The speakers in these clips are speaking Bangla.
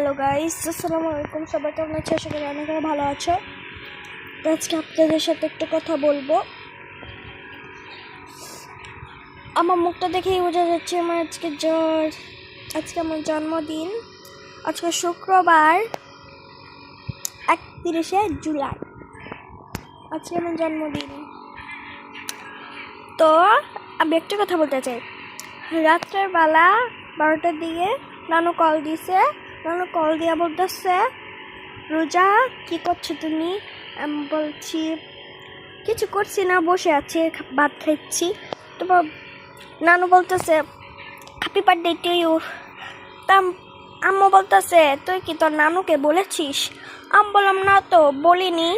হ্যালো গাইস, আসসালামু আলাইকুম। সবাই কেমন আছো? আশা করি অনেক ভালো আছো। তো আজকে আপনাদের সাথে একটু কথা বলবো। আমার মুখটা দেখেই বোঝা যাচ্ছে আমার আজকে আমার জন্মদিন। আজকে শুক্রবার 31শে জুলাই, আজকে আমার জন্মদিন। তো আমি একটা কথা বলতে চাই। রাত্রের বেলা 12টার দিকে নানু কল দিছে। নানু কল দিয়া বলতেছে, রোজা কি করছো তুমি? আমি বলছি কিছু করছি না, বসে আছি, ভাত খাচ্ছি। তারপর নানু বলতেছে হ্যাপি বার্থডে টু ইউ। তা আম্মু বলতেছে তুই কি তোর নানুকে বলেছিস? আমি বললাম না তো, বলিনি।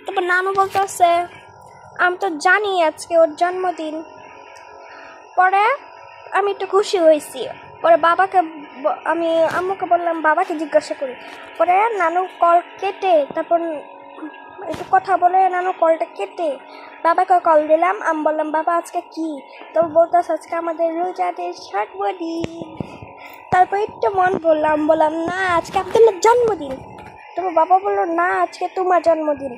তারপর নানু বলতেছে আমি তো জানি আজকে ওর জন্মদিন। পরে আমি একটু খুশি হয়েছি। পরে আমি আম্মুকে বললাম বাবাকে জিজ্ঞাসা করি। পরে নানু কল কেটে তারপর একটু কথা বলে নানু কলটা কেটে বাবাকে কল দিলাম। আমি বললাম বাবা আজকে কি? তো বলতেছে আজকে আমাদের রোজাদের জন্মদিন। তারপর একটু বললাম না আজকে আব্দুল্লাহর জন্মদিন। তারপর বাবা বললো না আজকে তোমার জন্মদিন।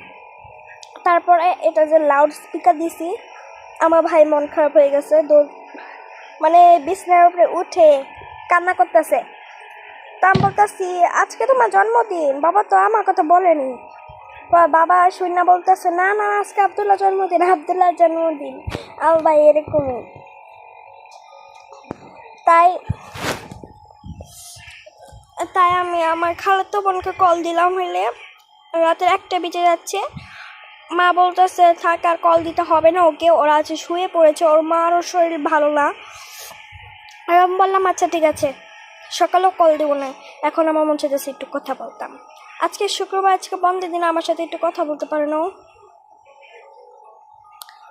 তারপরে এটা যে লাউড স্পিকার দিছি, আমার ভাই মন খারাপ হয়ে গেছে, মানে বিছানার উপরে উঠে কান্না করতেছে। তা আমি বলতেছি আজকে তোমার জন্মদিন, বাবা তো আমার কথা বলেনি। বাবা শুনে বলতেছে না না আজকে আব্দুল্লাহর জন্মদিন। আর ভাই এরকমই। তাই আমি আমার খালাতো বোনকে কল দিলাম, হইলে রাতের 1টা বেজে যাচ্ছে। মা বলতেছে থাক আর কল দিতে হবে না ওকে, ওরা আছে শুয়ে পড়েছে, ওর মারও শরীর ভালো না। আর আমি বললাম আচ্ছা ঠিক আছে, সকালেও কল দেবো না, এখন আমার মন চাইতেছে একটু কথা বলতাম। আজকে শুক্রবার, আজকে বন্ধের দিন, আমার সাথে একটু কথা বলতে পারে না?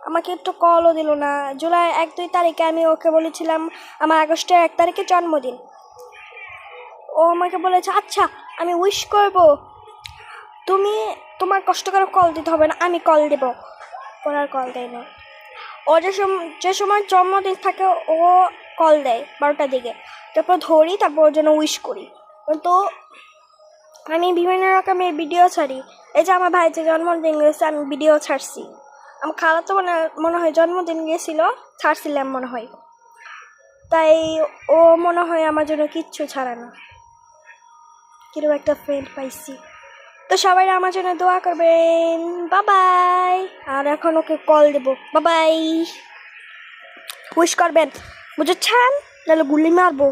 আমাকে একটু কলও দিল না। জুলাই 1-2 তারিখে আমি ওকে বলেছিলাম আমার আগস্টের 1 তারিখে জন্মদিন। ও আমাকে বলেছে আচ্ছা আমি উইশ করব, তোমার কষ্ট করে কল দিতে হবে না, আমি কল দেবো। পরে কল দেয় না। ও যে সময় জন্মদিন থাকে ও কল দেয় 12টার দিকে, তারপর ধরি, তারপর ওর জন্য উইশ করি। তো আমি বিভিন্ন রকমের ভিডিও ছাড়ি। এই যে আমার ভাই যে জন্মদিন গেছে আমি ভিডিও ছাড়ছি। আমার খালাতো মনে হয় জন্মদিন গিয়েছিল, ছাড়ছিলাম মনে হয়। তাই ও মনে হয় আমার জন্য কিচ্ছু ছাড়ে না। কিরকম একটা ফ্রেন্ড পাইছি। তো সবাই আমার জন্য দোয়া করবেন। বাবাই। আর এখন ওকে কল দেবো। বাবাই। উইশ করবেন বুঝেছেন, নাহলে গুলি মারবো।